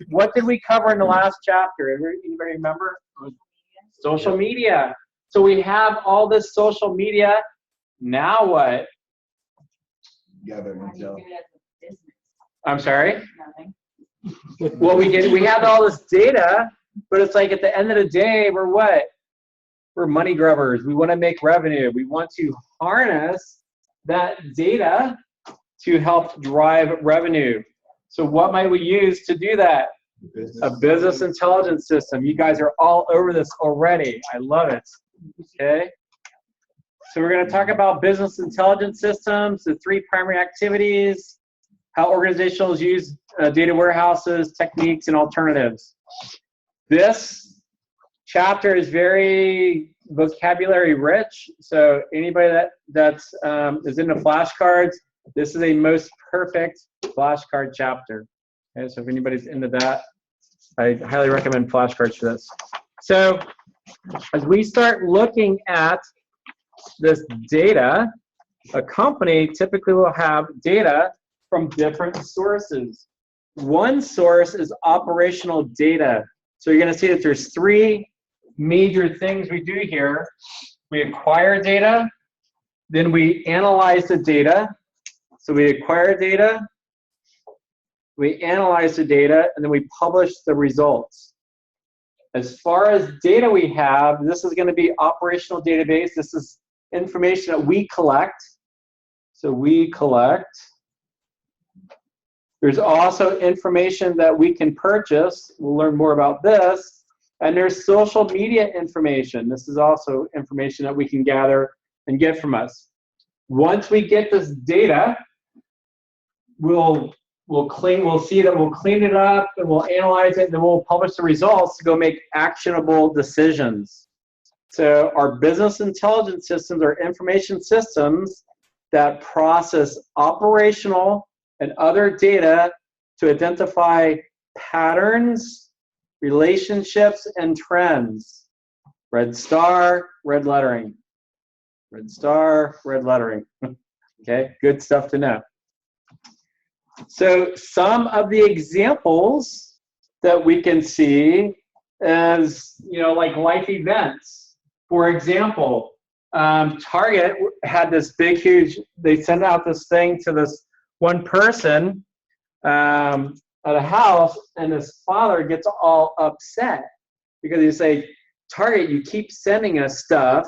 what did we cover in the last chapter? Anybody remember? Social media. So we have all this social media. Now what? I'm sorry? Well, we have all this data, but it's like at the end of the day, we're what? We're money grubbers. We want to make revenue. We want to harness that data to help drive revenue. So what might we use to do that? A business intelligence system. You guys are all over this already. I love it. Okay. So we're going to talk about business intelligence systems, the 3 primary activities, how organizations use data warehouses, techniques, and alternatives. This chapter is very vocabulary rich. So anybody that is into flashcards, this is a most perfect flashcard chapter. Okay, so if anybody's into that, I highly recommend flashcards for this. So as we start looking at this data, a company typically will have data from different sources. One source is operational data. So you're going to see that there's 3 major things we do here. We acquire data, then we analyze the data. So we acquire data, we analyze the data, and then we publish the results. As far as data we have, this is going to be operational database. This is information that we collect. So we collect. There's also information that we can purchase. We'll learn more about this. And there's social media information. This is also information that we can gather and get from us. Once we get this data, we'll see that we'll clean it up and we'll analyze it and then we'll publish the results to go make actionable decisions. So our business intelligence systems are information systems that process operational and other data to identify patterns, relationships, and trends. Red star, red lettering. Red star, red lettering. Okay, good stuff to know. So some of the examples that we can see is, like life events. For example, Target had this big, huge, they sent out this thing to this one person at a house, and his father gets all upset because he's like, Target, you keep sending us stuff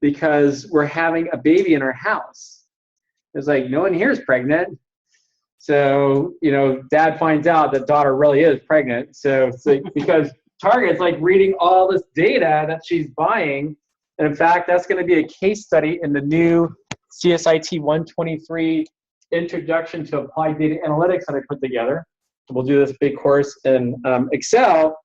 because we're having a baby in our house. It's like, no one here is pregnant. So, dad finds out that daughter really is pregnant. So it's like, because Target's like reading all this data that she's buying. And in fact, that's going to be a case study in the new CSIT120 Introduction to Applied Data Analytics that I put together. We'll do this big course in Excel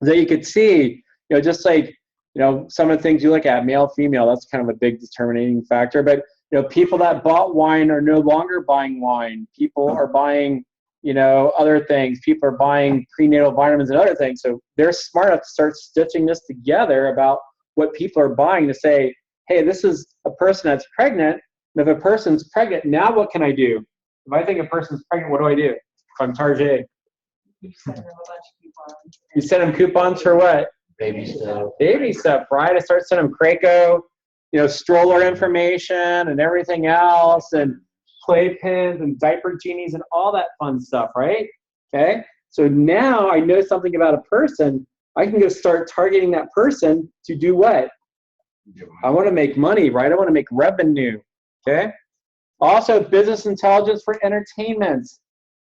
that you could see, just like, some of the things you look at, male, female, that's kind of a big determining factor. But people that bought wine are no longer buying wine. People are buying, other things. People are buying prenatal vitamins and other things. So they're smart enough to start stitching this together about what people are buying to say, hey, this is a person that's pregnant. And if a person's pregnant, now what can I do? If I think a person's pregnant, what do I do? If I'm Target, you send them coupons for what? Baby stuff. Baby stuff, right? I start sending them Craco, stroller information and everything else, and playpens and diaper genies and all that fun stuff, right? Okay, so now I know something about a person. I can go start targeting that person to do what? I want to make money, right? I want to make revenue, okay? Also, business intelligence for entertainment.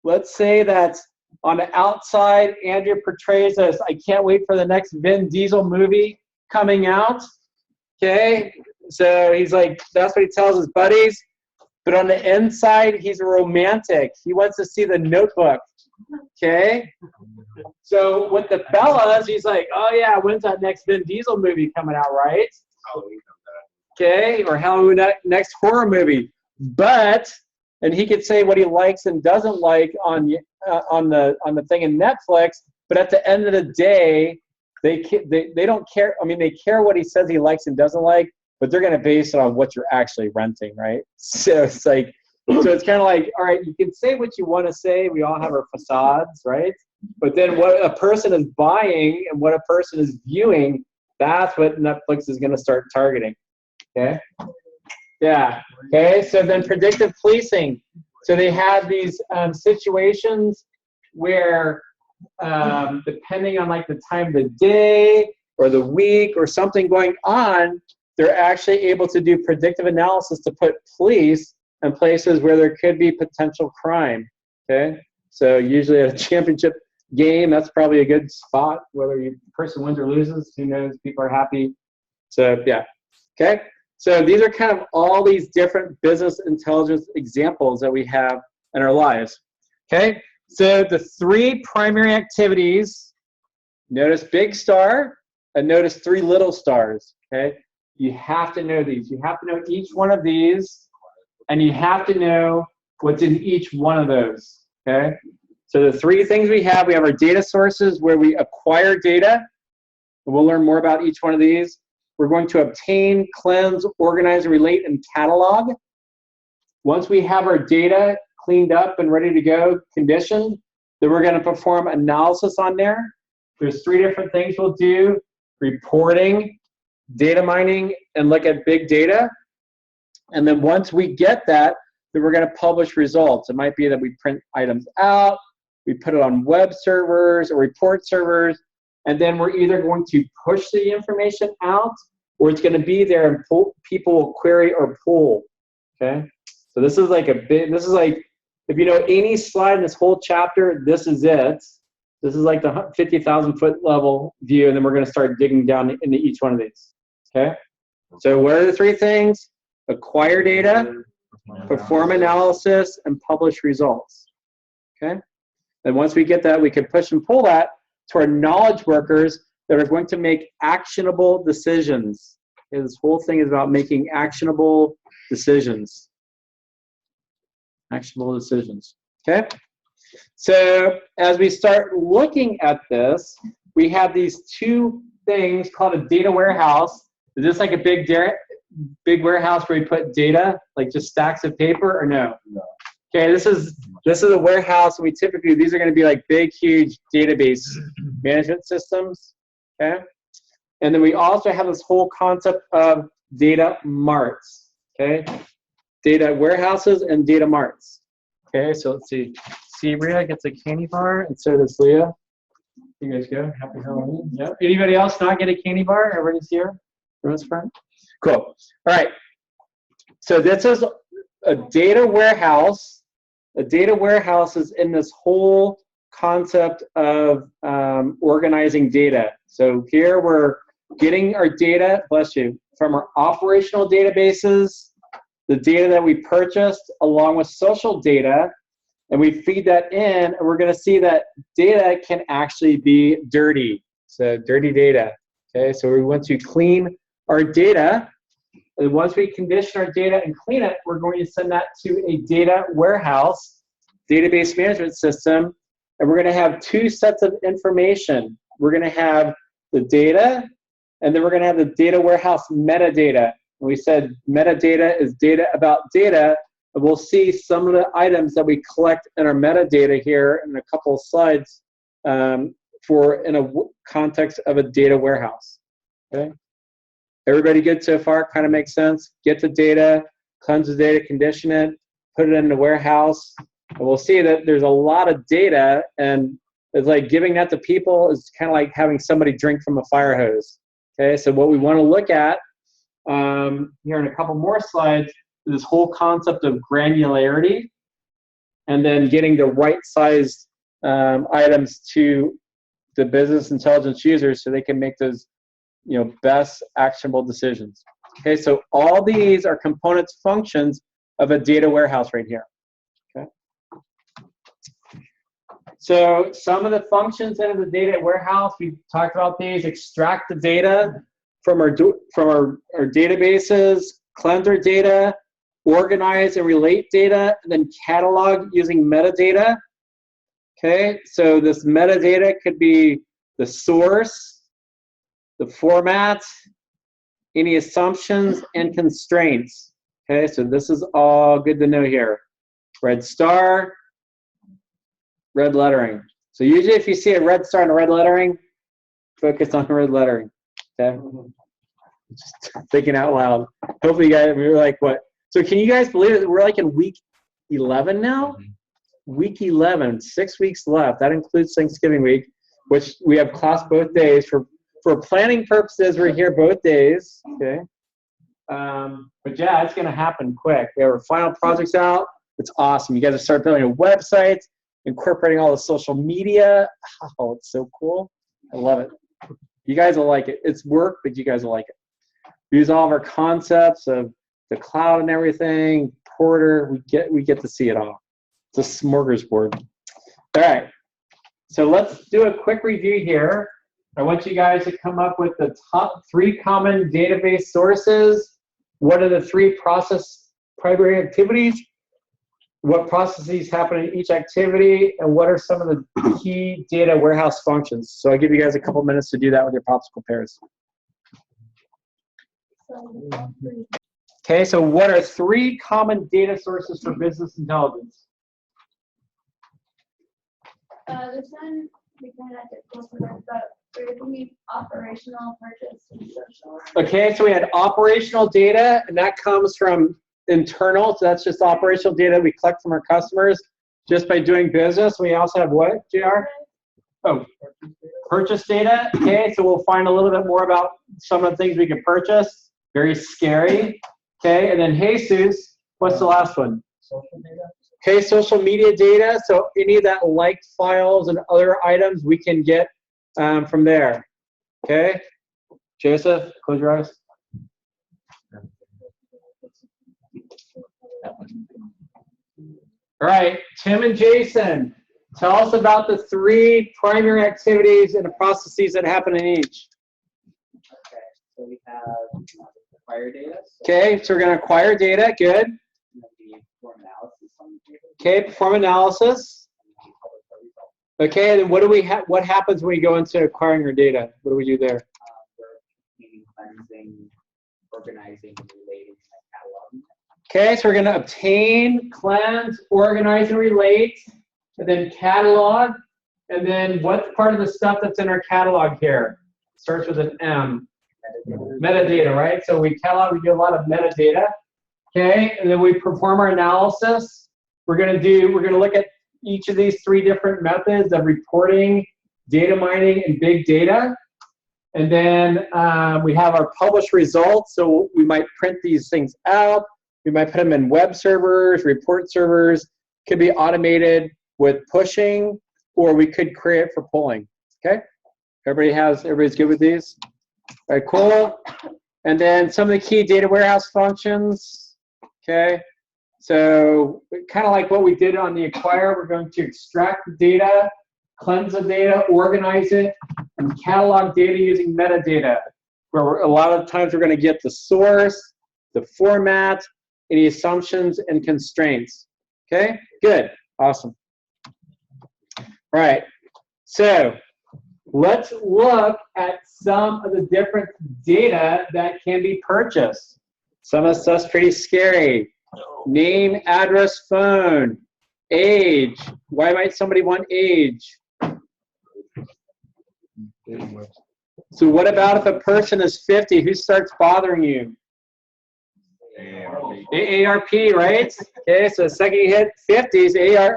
Let's say that on the outside, Andrea portrays this, I can't wait for the next Vin Diesel movie coming out, okay? So he's like, that's what he tells his buddies. But on the inside, he's a romantic. He wants to see The Notebook, okay? So with the fellas, he's like, oh yeah, when's that next Vin Diesel movie coming out, right? Okay, or Halloween next horror movie. But, and he could say what he likes and doesn't like on the thing in Netflix, but at the end of the day, they don't care. I mean, they care what he says he likes and doesn't like, but they're going to base it on what you're actually renting, right? So it's like, so it's kind of like, all right, you can say what you want to say. We all have our facades, right? But then what a person is buying and what a person is viewing, that's what Netflix is going to start targeting. Okay? Yeah. Okay, so then predictive policing. So they have these situations where depending on like the time of the day or the week or something going on, they're actually able to do predictive analysis to put police in places where there could be potential crime. Okay, so usually at a championship game, that's probably a good spot. Whether the person wins or loses, who knows? People are happy. So yeah. Okay, so these are kind of all these different business intelligence examples that we have in our lives. Okay, so the three primary activities. Notice big star and notice three little stars. Okay. You have to know these. You have to know each one of these, and you have to know what's in each one of those, okay? So the three things we have our data sources where we acquire data. We'll learn more about each one of these. We're going to obtain, cleanse, organize, relate, and catalog. Once we have our data cleaned up and ready to go, conditioned, then we're going to perform analysis on there. There's three different things we'll do: reporting, data mining, and look at big data. And then once we get that, then we're going to publish results. It might be that we print items out, we put it on web servers or report servers, and then we're either going to push the information out or it's going to be there and people will query or pull. Okay? So this is like if you know any slide in this whole chapter, this is it. This is like the 50,000 foot level view, and then we're going to start digging down into each one of these. Okay, so what are the three things? Acquire data, perform analysis, and publish results. Okay, and once we get that, we can push and pull that to our knowledge workers that are going to make actionable decisions. Okay, this whole thing is about making actionable decisions. Actionable decisions. Okay, so as we start looking at this, we have these two things called a data warehouse. Is this like a big warehouse where we put data, like just stacks of paper, or no? No. Okay, this is a warehouse. We typically, these are going to be like big, huge database management systems. Okay, and then we also have this whole concept of data marts. Okay, data warehouses and data marts. Okay, so let's see. Rhea gets a candy bar, and so does Leah. You guys go. Happy Halloween. Yep. Anybody else not get a candy bar? Everybody's here? Everyone's friend? Cool. All right. So this is a data warehouse. A data warehouse is in this whole concept of organizing data. So here we're getting our data, bless you, from our operational databases, the data that we purchased, along with social data, and we feed that in, and we're going to see that data can actually be dirty. So dirty data. Okay, so we want to clean our data, and once we condition our data and clean it, we're going to send that to a data warehouse, database management system, and we're going to have two sets of information. We're going to have the data, and then we're going to have the data warehouse metadata. And we said metadata is data about data, and we'll see some of the items that we collect in our metadata here in a couple of slides for in a context of a data warehouse. Okay, everybody good so far? Kind of makes sense. Get the data, cleanse the data, condition it, put it in the warehouse, and we'll see that there's a lot of data, and it's like giving that to people is kind of like having somebody drink from a fire hose. Okay, so what we want to look at here in a couple more slides is this whole concept of granularity, and then getting the right sized items to the business intelligence users so they can make those, best actionable decisions. Okay, so all these are components, functions of a data warehouse right here. Okay. So some of the functions in the data warehouse, we talked about these: extract the data from our databases, cleanse our data, organize and relate data, and then catalog using metadata. Okay, so this metadata could be the source, the format, any assumptions, and constraints. Okay, so this is all good to know here. Red star, red lettering. So usually if you see a red star and a red lettering, focus on the red lettering. Okay? Just thinking out loud. Hopefully you guys, we were like, what? So can you guys believe it? We're like in week 11 now? Week 11, 6 weeks left. That includes Thanksgiving week, which we have class both days. For planning purposes, we're here both days. Okay. But yeah, it's going to happen quick. We have our final projects out. It's awesome. You guys are start building a website, incorporating all the social media. Oh, it's so cool. I love it. You guys will like it. It's work, but you guys will like it. We use all of our concepts of the cloud and everything. Porter, we get to see it all. It's a smorgasbord. All right. So let's do a quick review here. I want you guys to come up with the top 3 common database sources. What are the 3 process primary activities? What processes happen in each activity? And what are some of the key data warehouse functions? So I'll give you guys a couple minutes to do that with your popsicle pears. Okay, so what are 3 common data sources for business intelligence? This one we kind of go through, but we operational, purchase, and social. Okay, so we had operational data, and that comes from internal. So that's just operational data we collect from our customers just by doing business. We also have what, JR? Oh, purchase data. Okay, so we'll find a little bit more about some of the things we can purchase. Very scary. Okay, and then Jesus, what's the last one? Social data. Okay, social media data. So any of that liked files and other items we can get from there. Okay, Joseph, close your eyes. All right, Tim and Jason, tell us about the 3 primary activities and the processes that happen in each. Okay, so we have acquire data. Okay, so we're going to acquire data. Good. And then we perform analysis on the data. Okay, perform analysis. And we publish our results. Okay, then what do we what happens when we go into acquiring our data? What do we do there? We're cleaning, cleansing, organizing, and relating, and cataloging. Okay, so we're going to obtain, cleanse, organize, and relate, and then catalog. And then what's part of the stuff that's in our catalog here? Starts with an M. Metadata, right? So we catalog, we do a lot of metadata. Okay, and then we perform our analysis. We're going to look at each of these 3 different methods of reporting, data mining, and big data. And then we have our published results. So we might print these things out. We might put them in web servers, report servers. Could be automated with pushing, or we could create for pulling. Okay, everybody's good with these? All right, cool. And then some of the key data warehouse functions. Okay, so kind of like what we did on the acquire, we're going to extract the data, cleanse the data, organize it, and catalog data using metadata, where a lot of times we're going to get the source, the format, any assumptions and constraints. Okay, good, awesome. All right, so let's look at some of the different data that can be purchased. Some of the stuff's pretty scary. Name, address, phone, age. Why might somebody want age? So what about if a person is 50? Who starts bothering you? AARP, right? Okay, so the second you hit 50s,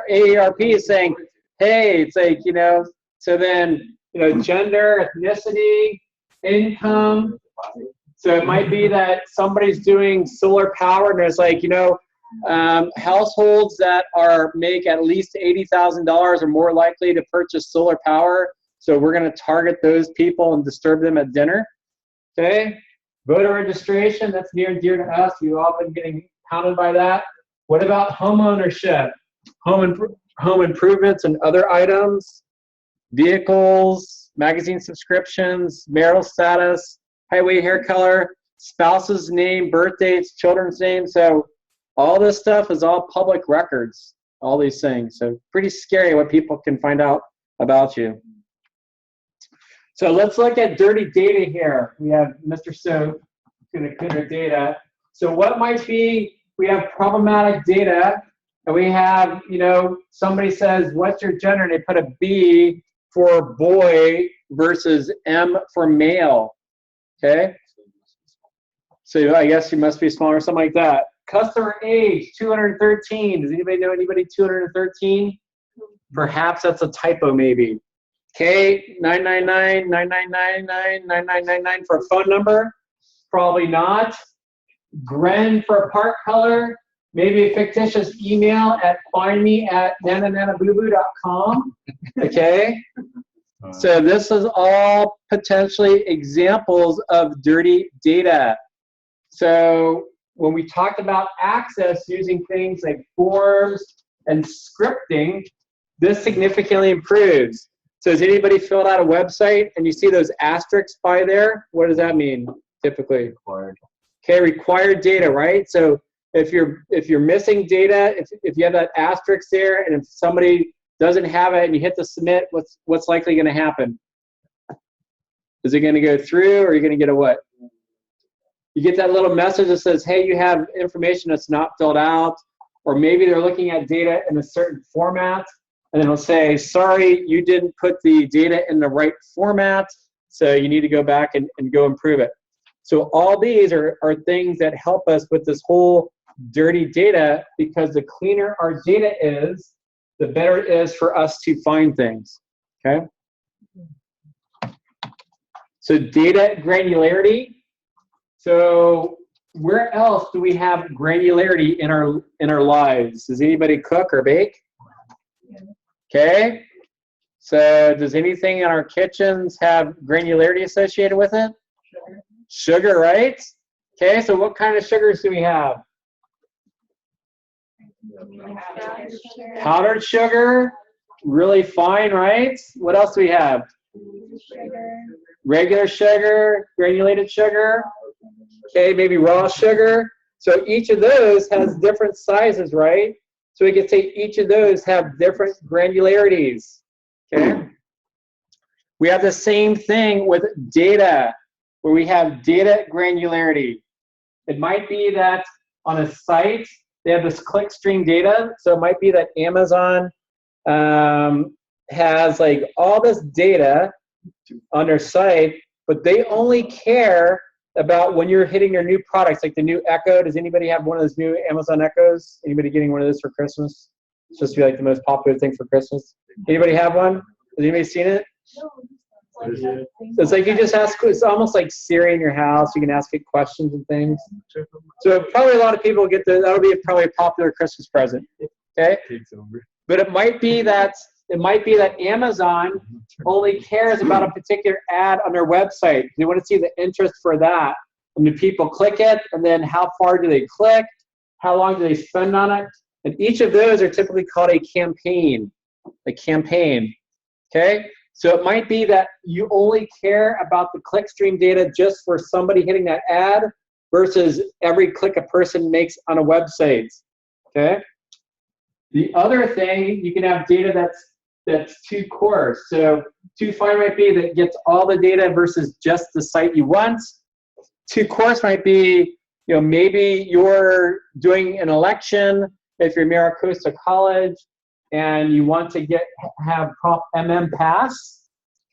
AARP is saying, hey, it's like, you know, so then, you know, gender, ethnicity, income. So it might be that somebody's doing solar power and there's like, you know, households that make at least $80,000 are more likely to purchase solar power. So we're going to target those people and disturb them at dinner. Okay. Voter registration, that's near and dear to us. We've all been getting pounded by that. What about home ownership? Home improvements and other items, vehicles, magazine subscriptions, marital status, highway hair color, spouse's name, birth dates, children's names. So all this stuff is all public records, all these things. So pretty scary what people can find out about you. So let's look at dirty data here. We have Mr. Soap going to clean our data. So what might be, we have problematic data. And we have, you know, somebody says, what's your gender? And they put a B for boy versus M for male. Okay? So I guess you must be smaller, something like that. Customer age, 213. Does anybody know anybody 213? Perhaps that's a typo, maybe. Okay, 999-9999-9999 for a phone number. Probably not. Gren for a part color. Maybe a fictitious email at findme@nanananaboo.com. Okay. So this is all potentially examples of dirty data. So when we talked about access using things like forms and scripting, this significantly improves. So has anybody filled out a website and you see those asterisks by there? What does that mean typically? Required. Okay, required data, right? So if you're missing data, if you have that asterisk there, and if somebody doesn't have it and you hit the submit, what's likely going to happen? Is it going to go through, or are you going to get a what? You get that little message that says, hey, you have information that's not filled out, or maybe they're looking at data in a certain format, and it'll say, sorry, you didn't put the data in the right format, so you need to go back and go improve it. So all these are things that help us with this whole dirty data, because the cleaner our data is, the better it is for us to find things, okay? So data granularity. So where else do we have granularity in our lives? Does anybody cook or bake? Okay. So does anything in our kitchens have granularity associated with it? Sugar, right? Okay, so what kind of sugars do we have? Powdered sugar, really fine, right? What else do we have? Regular sugar, granulated sugar, okay, maybe raw sugar. So each of those has different sizes, right? So we can say each of those have different granularities, okay? We have the same thing with data, where we have data granularity. It might be that on a site, they have this clickstream data. So it might be that Amazon has like all this data on their site, but they only care about when you're hitting your new products, like the new Echo. Does anybody have one of those new Amazon Echoes? Anybody getting one of those for Christmas? It's supposed to be like the most popular thing for Christmas. Anybody have one? Has anybody seen it? It's like you just ask, it's almost like Siri in your house. You can ask it questions and things. So probably a lot of people get that'll be probably a popular Christmas present. Okay? But it might be that Amazon only cares about a particular ad on their website. They want to see the interest for that. And do people click it? And then how far do they click? How long do they spend on it? And each of those are typically called a campaign. A campaign. Okay? So it might be that you only care about the clickstream data just for somebody hitting that ad versus every click a person makes on a website. Okay? The other thing, you can have data that's too coarse. So too fine might be that gets all the data versus just the site you want. Too coarse might be, you know, maybe you're doing an election if you're Maricosta College and you want to have Prop MM pass,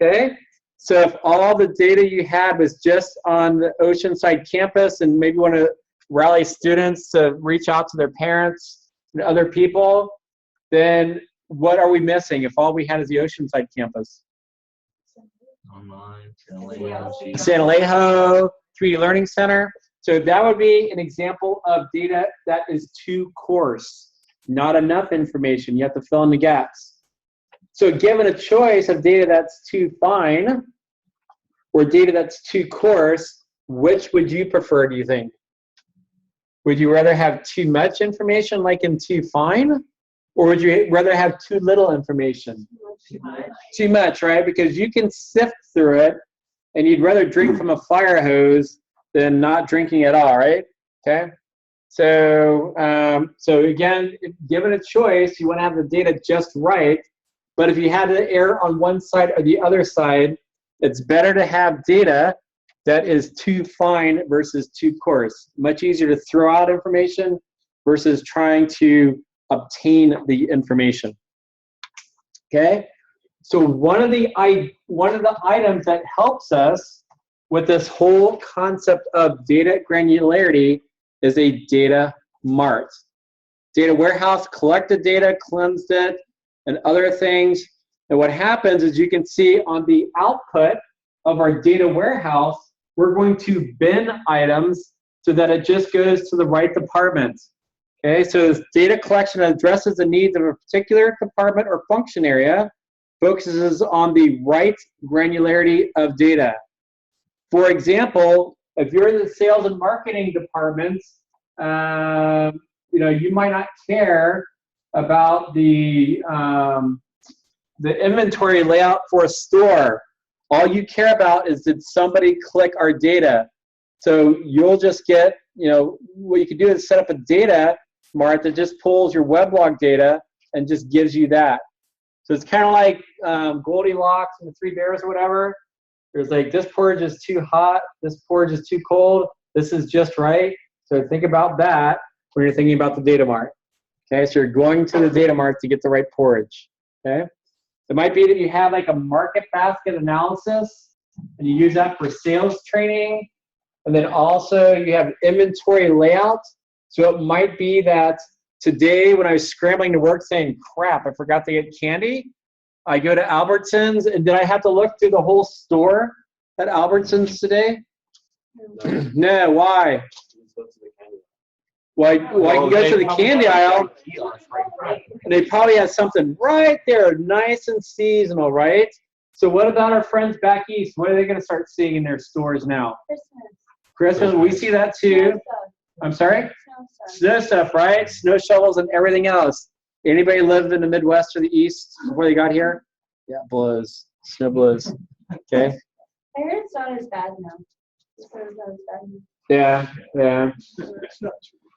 okay? So if all the data you had was just on the Oceanside campus and maybe want to rally students to reach out to their parents and other people, then what are we missing if all we had is the Oceanside campus? Online, San Alejo, 3D Learning Center. So that would be an example of data that is too coarse. Not enough information. You have to fill in the gaps. So given a choice of data that's too fine or data that's too coarse, which would you prefer, do you think? Would you rather have too much information like in too fine? Or would you rather have too little information? Too much, right? Because you can sift through it and you'd rather drink from a fire hose than not drinking at all, right? Okay. So, so again, given a choice, you want to have the data just right. But if you had to err on one side or the other side, it's better to have data that is too fine versus too coarse. Much easier to throw out information versus trying to obtain the information. Okay, so one of the items that helps us with this whole concept of data granularity is a data mart. Data warehouse collected data, cleansed it, and other things. And what happens is you can see on the output of our data warehouse, we're going to bin items so that it just goes to the right department. Okay, so this data collection addresses the needs of a particular department or function area, focuses on the right granularity of data. For example, if you're in the sales and marketing department, you might not care about the inventory layout for a store. All you care about is, did somebody click our data? So you'll just get, what you can do is set up a data mart that just pulls your weblog data and just gives you that. So it's kind of like Goldilocks and the Three Bears or whatever. There's like, this porridge is too hot, this porridge is too cold, this is just right. So think about that when you're thinking about the data mart. Okay, so you're going to the data mart to get the right porridge. Okay, it might be that you have like a market basket analysis and you use that for sales training. And then also you have inventory layout. So it might be that today when I was scrambling to work saying, crap, I forgot to get candy, I go to Albertsons, and did I have to look through the whole store at Albertsons today? No, why? Well, I can go to the candy aisle, and they probably have something right there, nice and seasonal, right? So what about our friends back east? What are they going to start seeing in their stores now? Christmas, we see that too. I'm sorry? Snow stuff, right? Snow shovels and everything else. Anybody lived in the Midwest or the East before they got here? Yeah, blows. Snow blows. Okay. I heard it's not as bad now. It's not as bad now. Yeah, yeah.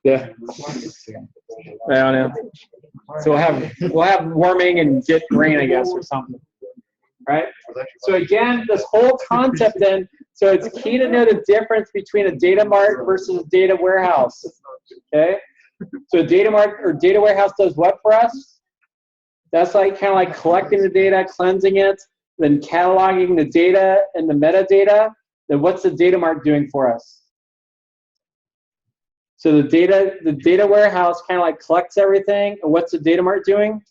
Yeah. I don't know. So we'll have warming and get rain, I guess, or something. Right? So again, this whole concept then, so it's key to know the difference between a data mart versus a data warehouse. Okay? So a data mart or data warehouse does what for us? That's like kind of like collecting the data, cleansing it, then cataloging the data and the metadata. Then what's the data mart doing for us? So the data warehouse kind of like collects everything. And what's the data mart doing?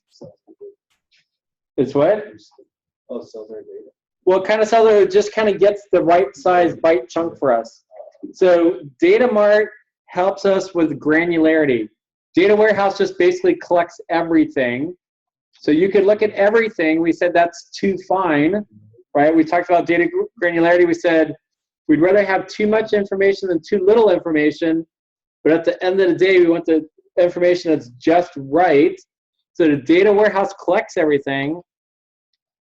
It's what? Oh, sells our data. Well, it kind of sells it. It just kind of gets the right size byte chunk for us. So data mart helps us with granularity. Data warehouse just basically collects everything. So you could look at everything. We said that's too fine, right? We talked about data granularity. We said we'd rather have too much information than too little information. But at the end of the day, we want the information that's just right. So the data warehouse collects everything,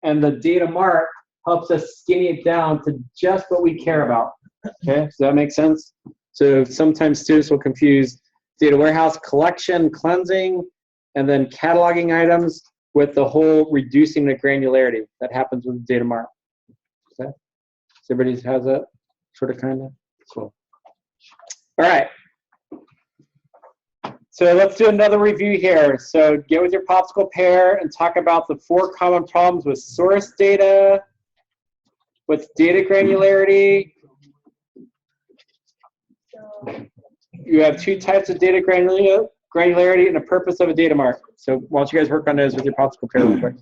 and the data mart helps us skinny it down to just what we care about. Okay, does that make sense? So sometimes students will confuse data warehouse collection, cleansing, and then cataloging items with the whole reducing the granularity that happens with the data mart. Okay, so everybody has that sort of kind of cool. All right. So let's do another review here. So get with your popsicle pear and talk about the 4 common problems with source data, with data granularity. You have 2 types of data granularity and the purpose of a data mart. So why don't you guys work on those with your popsicle pear real quick.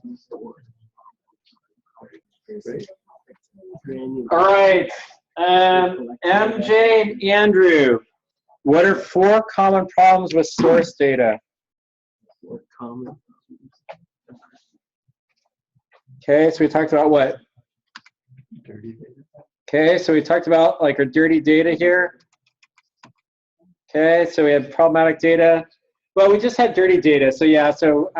All right, MJ and Andrew. What are 4 common problems with source data? 4 common. Okay, so we talked about what? Dirty data. Okay, so we talked about like our dirty data here. Okay, so we had problematic data. Well, we just had dirty data. So yeah, so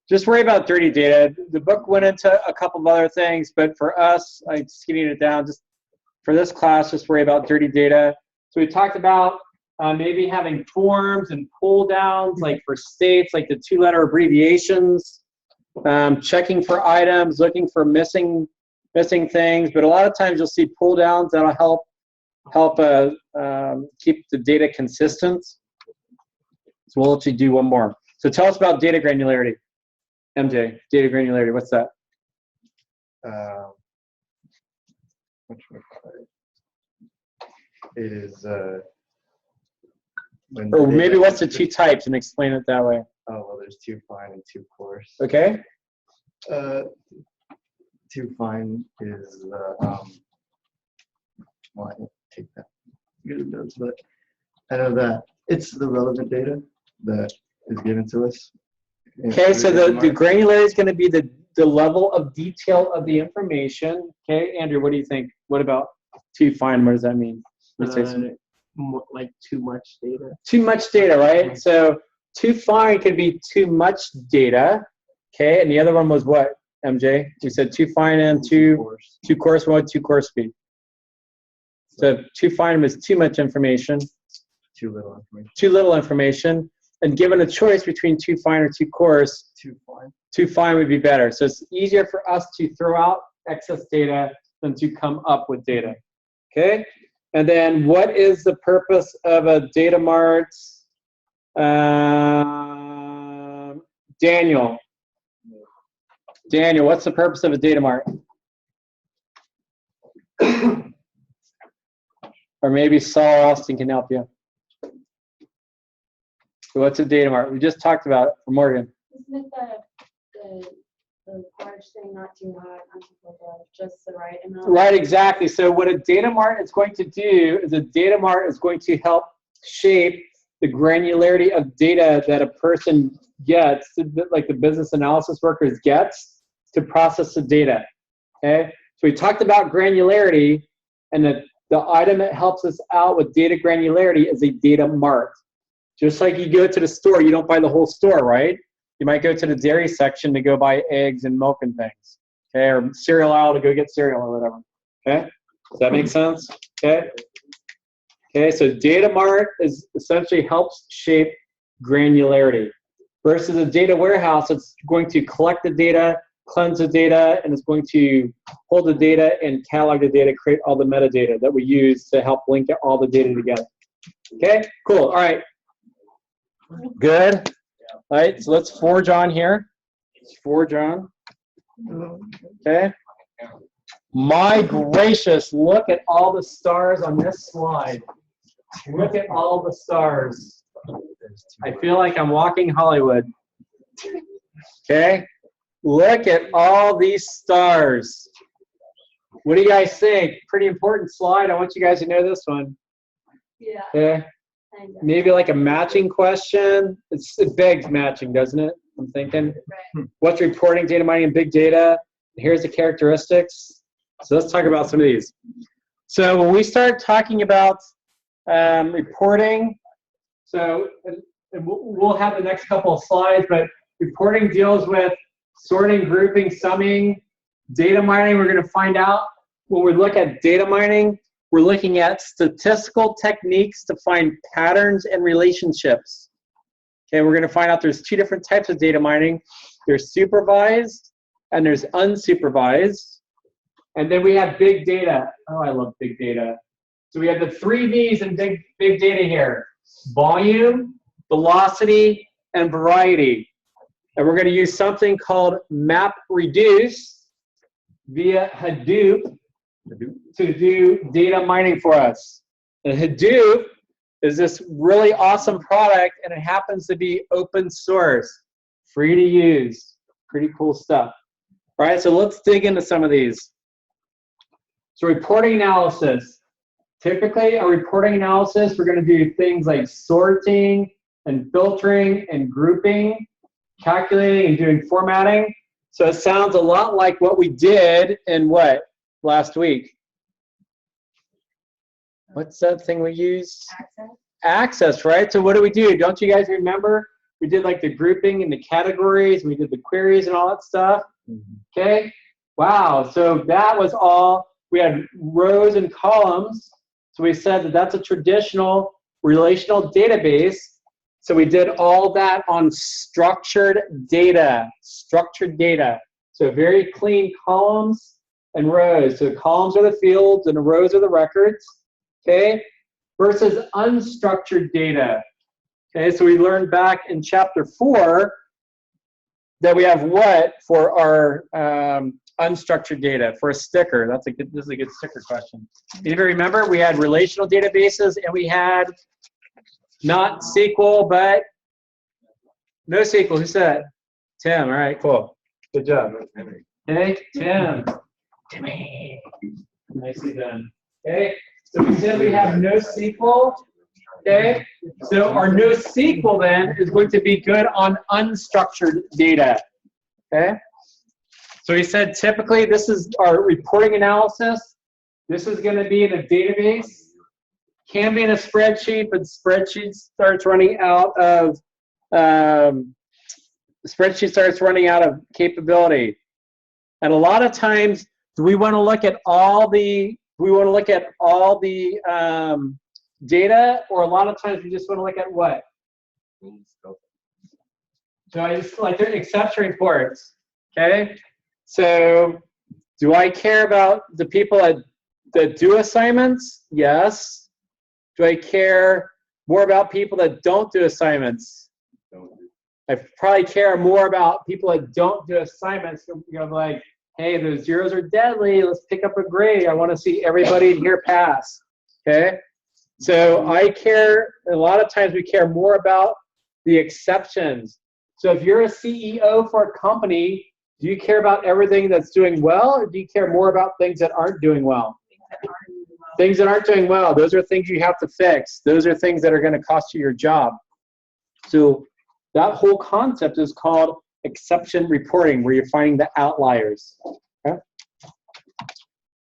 just worry about dirty data. The book went into a couple of other things, but for us, I'm skinning it down. Just for this class, just worry about dirty data. So we talked about maybe having forms and pull downs, like for states, like the 2-letter abbreviations, checking for items, looking for missing things. But a lot of times you'll see pull downs that'll help keep the data consistent. So we'll actually do one more. So tell us about data granularity. MJ, data granularity, what's that? Which one? It is when Or data maybe what's the is- two types and explain it that way. Oh well, there's too fine and too coarse. Okay? Too fine is well, I didn't take that good notes, but I know that it's the relevant data that is given to us. Okay, so the granularity is going to be the level of detail of the information. Okay, Andrew, what do you think? What about too fine? What does that mean? Let's say something. Like too much data. Too much data, right? So too fine could be too much data. Okay, and the other one was what, MJ? You said too fine and too coarse. What would too coarse be? So too fine was too much information. Too little information. Too little information. And given a choice between too fine or too coarse, too fine would be better. So it's easier for us to throw out excess data than to come up with data. Okay? And then what is the purpose of a data mart? Daniel, what's the purpose of a data mart? Or maybe Saul Austin can help you. So what's a data mart? We just talked about it for Morgan. Isn't it the large thing, not too hot, not too cold, just the right amount? Right, exactly. So what a data mart is going to do is a data mart is going to help shape the granularity of data that a person gets, like the business analysis workers gets, to process the data. Okay? So we talked about granularity, and the item that helps us out with data granularity is a data mart. Just like you go to the store, you don't buy the whole store, right? You might go to the dairy section to go buy eggs and milk and things, okay? Or cereal aisle to go get cereal or whatever, okay? Does that make sense? Okay? Okay, so data mart is essentially helps shape granularity versus a data warehouse. It's going to collect the data, cleanse the data, and it's going to hold the data and catalog the data, create all the metadata that we use to help link all the data together. Okay, cool. All right. Good. All right, so let's forge on here. Let's forge on. Okay. My gracious, look at all the stars on this slide. Look at all the stars. I feel like I'm walking Hollywood. Okay. Look at all these stars. What do you guys think? Pretty important slide. I want you guys to know this one. Yeah. Okay. Maybe like a matching question. It begs matching, doesn't it? I'm thinking. Right. What's reporting, data mining, and big data? Here's the characteristics. So let's talk about some of these. So when we start talking about reporting, so and we'll have the next couple of slides, but reporting deals with sorting, grouping, summing. Data mining, we're going to find out when we look at data mining, we're looking at statistical techniques to find patterns and relationships. Okay, we're going to find out there's two different types of data mining. There's supervised and there's unsupervised. And then we have big data. Oh, I love big data. So we have the 3 V's in big data here: volume, velocity, and variety. And we're going to use something called MapReduce via Hadoop to do data mining for us. And Hadoop is this really awesome product, and it happens to be open source, free to use. Pretty cool stuff. All right, so let's dig into some of these. So reporting analysis. Typically, a reporting analysis, we're going to do things like sorting and filtering and grouping, calculating and doing formatting. So it sounds a lot like what we did in what? Last week. What's that thing we use? Access, right? So what do? Don't you guys remember? We did like the grouping and the categories, we did the queries and all that stuff. Okay? Wow, so that was all. We had rows and columns. So we said that that's a traditional relational database. So we did all that on structured data. So very clean columns and rows. So columns are the fields and the rows are the records. Okay? Versus unstructured data. Okay, so we learned back in chapter 4 that we have what for our unstructured data for a sticker. This is a good sticker question. Anybody remember? We had relational databases and we had not SQL, but NoSQL. Who said it? Tim. All right, cool. Good job. Hey, Tim. Timmy. Nicely done. Okay, so we said we have NoSQL. Okay, so our NoSQL then is going to be good on unstructured data. Okay, so we said typically this is our reporting analysis. This is going to be in a database. Can be in a spreadsheet, but spreadsheet starts running out of capability. And a lot of times, do we want to look at all the data, or a lot of times we just want to look at what? So I just like the exception reports. Okay, so do I care about the people that do assignments? Yes. Do I care more about people that don't do assignments? I probably care more about people that don't do assignments. You know, like, hey, those zeros are deadly. Let's pick up a grade. I want to see everybody in here pass. Okay. So I care, a lot of times we care more about the exceptions. So if you're a CEO for a company, do you care about everything that's doing well, or do you care more about things that aren't doing well? Things that aren't doing well, those are things you have to fix. Those are things that are going to cost you your job. So that whole concept is called exception reporting, where you're finding the outliers. Okay?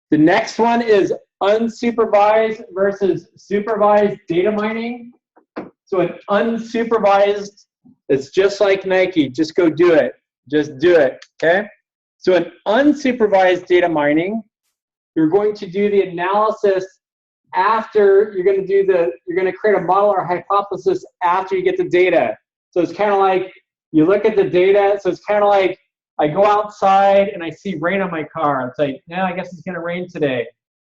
The next one is unsupervised versus supervised data mining. So an unsupervised, it's just like Nike, just go do it. Just do it, okay? So an unsupervised data mining, you're going to do the analysis after you're going to create a model or hypothesis after you get the data. So it's kind of like you look at the data. So it's kind of like I go outside and I see rain on my car. It's like, yeah, I guess it's going to rain today.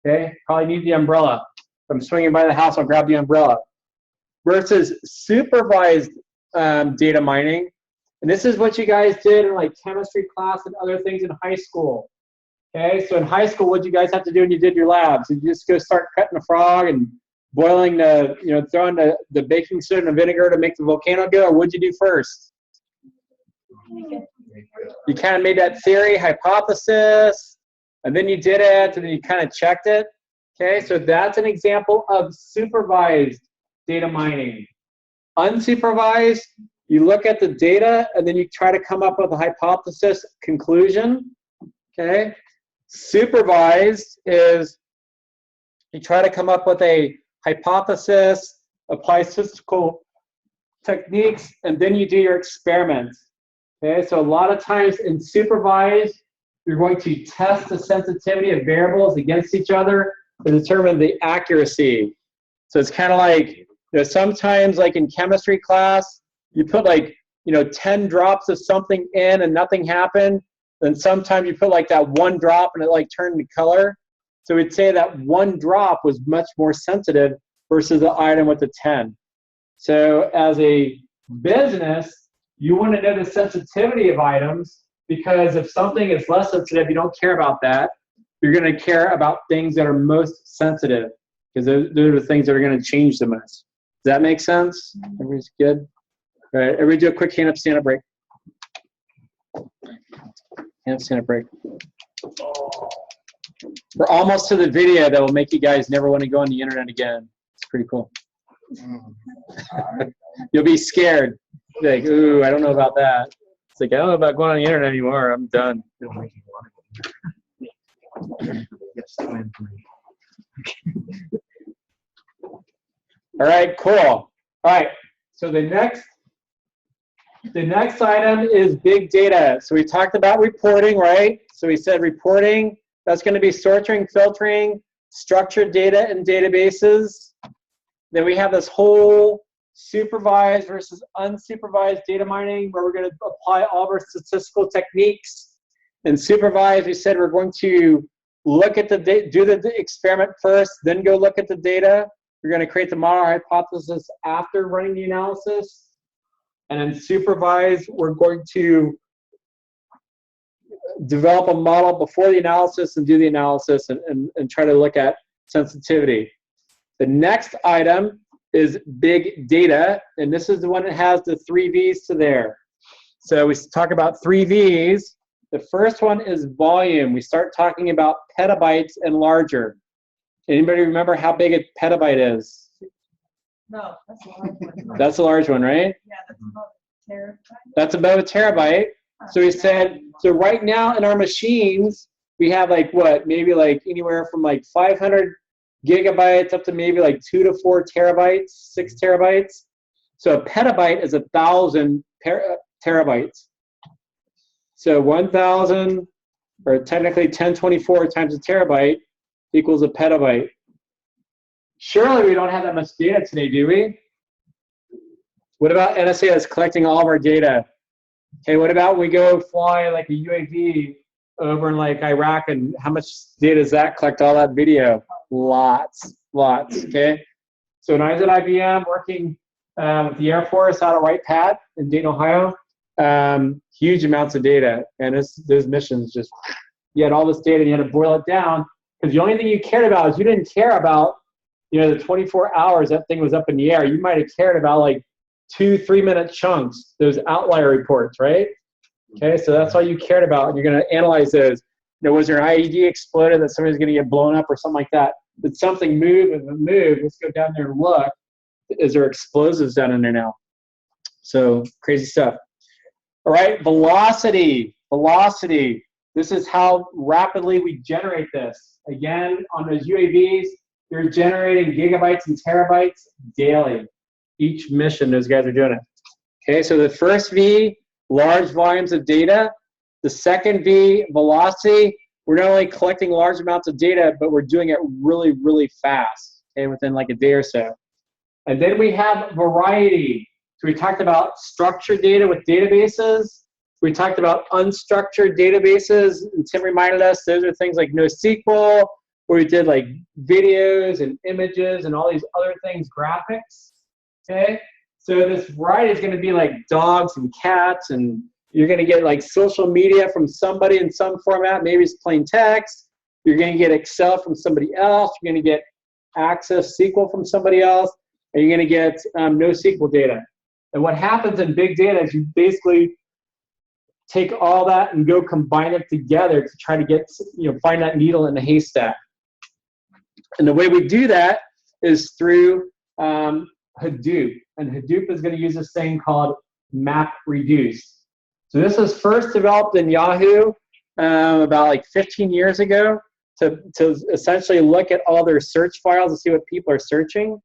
Okay, probably need the umbrella. If I'm swinging by the house, I'll grab the umbrella. Versus supervised data mining, and this is what you guys did in like chemistry class and other things in high school. Okay, so in high school, what you guys have to do when you did your labs? You just go start cutting a frog and boiling throwing the baking soda and vinegar to make the volcano go, or what'd you do first? You kind of made that theory, hypothesis, and then you did it, and then you kind of checked it. Okay, so that's an example of supervised data mining. Unsupervised, you look at the data, and then you try to come up with a hypothesis conclusion. Okay, supervised is you try to come up with a hypothesis, apply statistical techniques, and then you do your experiments. Okay, so a lot of times in supervised, you're going to test the sensitivity of variables against each other to determine the accuracy. So it's kind of like, sometimes like in chemistry class, you put like, 10 drops of something in and nothing happened. Then sometimes you put like that one drop and it like turned to color. So we'd say that one drop was much more sensitive versus the item with the 10. So as a business, you want to know the sensitivity of items, because if something is less sensitive, you don't care about that. You're going to care about things that are most sensitive, because those are the things that are going to change the most. Does that make sense? Everybody's good? All right, everybody do a quick hand up, stand up break. Hand up, stand up break. We're almost to the video that will make you guys never want to go on the internet again. It's pretty cool. You'll be scared. Like, ooh, I don't know about that. It's like, I don't know about going on the internet anymore. I'm done. All right, cool. All right, so the next item is big data. So we talked about reporting, right? So we said reporting, that's going to be sorting, filtering, structured data in databases. Then we have this whole supervised versus unsupervised data mining, where we're going to apply all of our statistical techniques. And supervised, we said we're going to look at the data, do the experiment first, then go look at the data. we're going to create the model hypothesis after running the analysis. And then supervised, we're going to develop a model before the analysis and do the analysis and try to look at sensitivity. The next item is big data, and this is the one that has the 3 V's to there. So we talk about 3 V's. The first one is volume. We start talking about petabytes and larger. Anybody remember how big a petabyte is? No, that's a large one. That's a large one, right? Yeah, that's about a terabyte. That's about a terabyte. So we said, so right now in our machines, we have like what, maybe like anywhere from like 500 gigabytes up to maybe like 2 to 4 terabytes, 6 terabytes. So a petabyte is 1,000 terabytes. So 1,000, or technically 1024 times a terabyte equals a petabyte. Surely we don't have that much data today, do we? What about NSA that's collecting all of our data? Okay, what about when we go fly like a UAV over in like Iraq, and how much data does that collect, all that video? Lots, okay? So when I was at IBM working with the Air Force out of White Pad in Dayton, Ohio, huge amounts of data, and those missions just, you had all this data and you had to boil it down, because the only thing you cared about is you didn't care about, you know, the 24 hours that thing was up in the air. You might have cared about like 2-3 minute chunks, those outlier reports, right? Okay, so that's all you cared about, and you're going to analyze those. You know, was there an IED exploded that somebody's going to get blown up or something like that? Did something move? If it moved, let's go down there and look. Is there explosives down in there now? So crazy stuff. All right, velocity. This is how rapidly we generate this. Again, on those UAVs, you're generating gigabytes and terabytes daily. Each mission, those guys are doing it. Okay, so the first V, large volumes of data. The second V, velocity. We're not only collecting large amounts of data, but we're doing it really, really fast, okay, within like a day or so. And then we have variety. So we talked about structured data with databases. We talked about unstructured databases, and Tim reminded us those are things like NoSQL, where we did like videos and images and all these other things, graphics. Okay, so this variety is going to be like dogs and cats, and you're going to get like social media from somebody in some format. Maybe it's plain text. You're going to get Excel from somebody else. You're going to get Access SQL from somebody else, and you're going to get NoSQL data. And what happens in big data is you basically take all that and go combine it together to try to get, you know, find that needle in the haystack. And the way we do that is through Hadoop. And Hadoop is going to use this thing called MapReduce. So this was first developed in Yahoo about like 15 years ago to essentially look at all their search files and see what people are searching.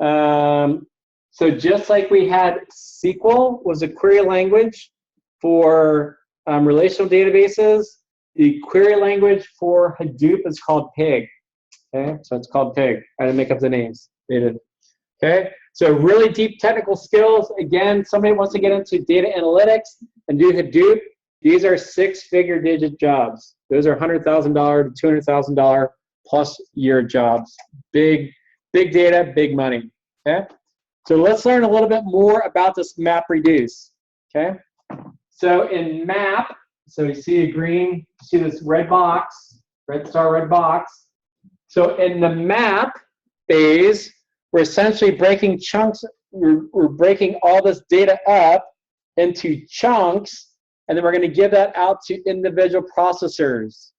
So just like we had SQL was a query language for relational databases, the query language for Hadoop is called Pig. Okay, so it's called Pig. I didn't make up the names. They did. Okay, so really deep technical skills. Again, somebody wants to get into data analytics and do Hadoop. These are 6-figure digit jobs. Those are $100,000 to $200,000 plus year jobs. Big data, big money. Okay, so let's learn a little bit more about this MapReduce. Okay, so in Map, so you see a green, you see this red box, red star, red box. So in the map phase, we're essentially breaking chunks, we're breaking all this data up into chunks, and then we're going to give that out to individual processors.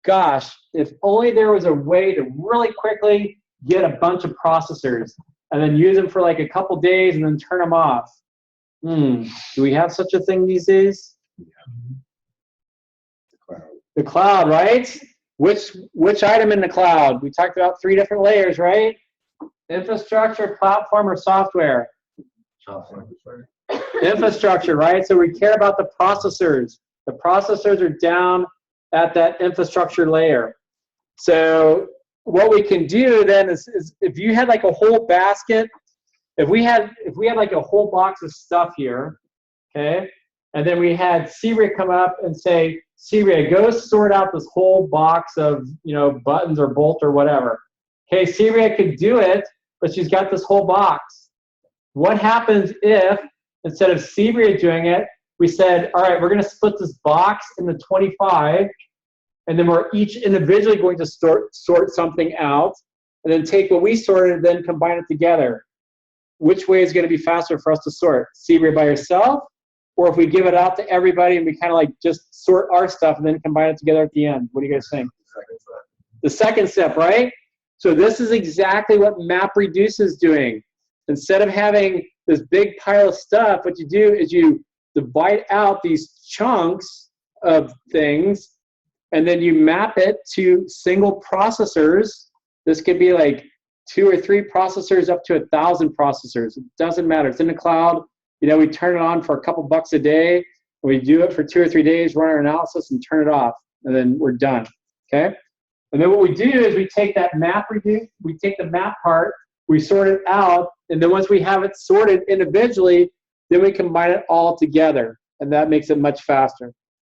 Gosh, if only there was a way to really quickly get a bunch of processors and then use them for like a couple days and then turn them off. Do we have such a thing these days? The cloud, right? Which item in the cloud? We talked about 3 different layers, right? Infrastructure, platform, or software? Infrastructure, right? So we care about the processors. The processors are down at that infrastructure layer. So what we can do then is if you had like a whole basket, if we had like a whole box of stuff here, okay, and then we had CRIA come up and say, CRIA, go sort out this whole box of, you know, buttons or bolts or whatever. Okay, Sebria could do it, but she's got this whole box. What happens if, instead of Sebria doing it, we said, all right, we're going to split this box into 25, and then we're each individually going to sort something out, and then take what we sorted and then combine it together. Which way is going to be faster for us to sort? Sebria by herself, or if we give it out to everybody and we kind of like just sort our stuff and then combine it together at the end? What do you guys think? The second step, right? So this is exactly what MapReduce is doing. Instead of having this big pile of stuff, what you do is you divide out these chunks of things, and then you map it to single processors. This could be like 2 or 3 processors up to 1,000 processors. It doesn't matter. It's in the cloud. You know, we turn it on for a couple bucks a day. We do it for 2 or 3 days, run our analysis, and turn it off, and then we're done. Okay. And then what we do is we take that MapReduce, we take the map part, we sort it out, and then once we have it sorted individually, then we combine it all together, and that makes it much faster.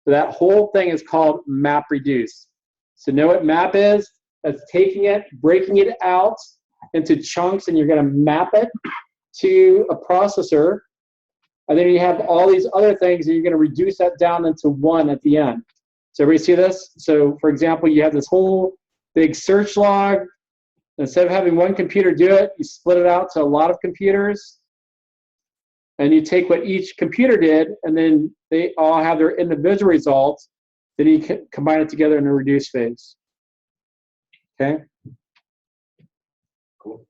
So that whole thing is called MapReduce. So know what map is? That's taking it, breaking it out into chunks, and you're going to map it to a processor, and then you have all these other things, and you're going to reduce that down into one at the end. So everybody see this? So for example, you have this whole big search log. Instead of having one computer do it, you split it out to a lot of computers. And you take what each computer did, and then they all have their individual results. Then you combine it together in a reduce phase. Okay? Cool.